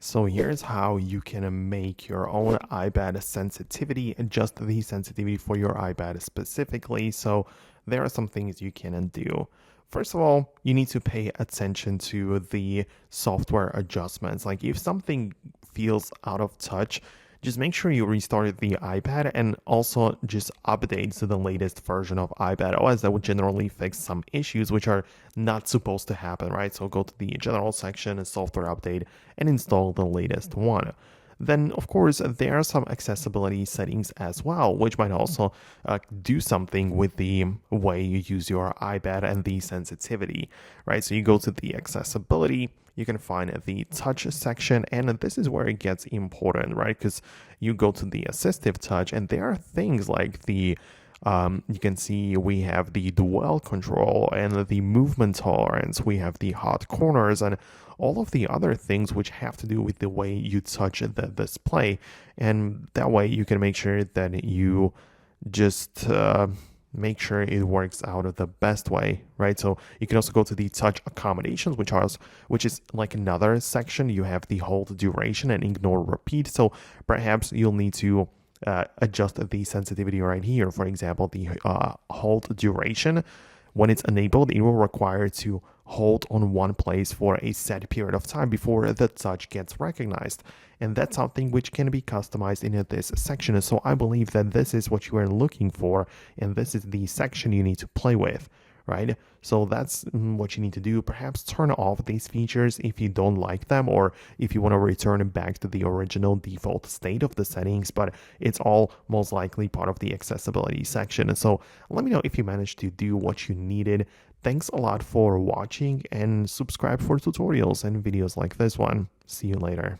So here's how you can make your own iPad sensitivity, adjust the sensitivity for your iPad specifically. So there are some things you can do. First of all, you need to pay attention to the software adjustments. Like if something feels out of touch, just make sure you restart the iPad and also just update to the latest version of iPad OS. That would generally fix some issues which are not supposed to happen, right? So go to the general section, software update, and install the latest one. Then, of course, there are some accessibility settings as well, which might also do something with the way you use your iPad and the sensitivity, right? So you go to the accessibility, you can find the touch section, and this is where it gets important, right? Because you go to the assistive touch, and there are things like you can see we have the dwell control and the movement tolerance. We have the hot corners and all of the other things which have to do with the way you touch the display. And that way you can make sure that you just make sure it works out of the best way, right? So you can also go to the touch accommodations, which is like another section. You have the hold duration and ignore repeat. So perhaps you'll need to adjust the sensitivity right here. For example, the hold duration, when it's enabled, it will require to hold on one place for a set period of time before the touch gets recognized. And that's something which can be customized in this section. So I believe that this is what you are looking for, and this is the section you need to play with, right? So that's what you need to do. Perhaps turn off these features if you don't like them, or if you want to return back to the original default state of the settings, but it's all most likely part of the accessibility section. So let me know if you managed to do what you needed. Thanks a lot for watching, and subscribe for tutorials and videos like this one. See you later.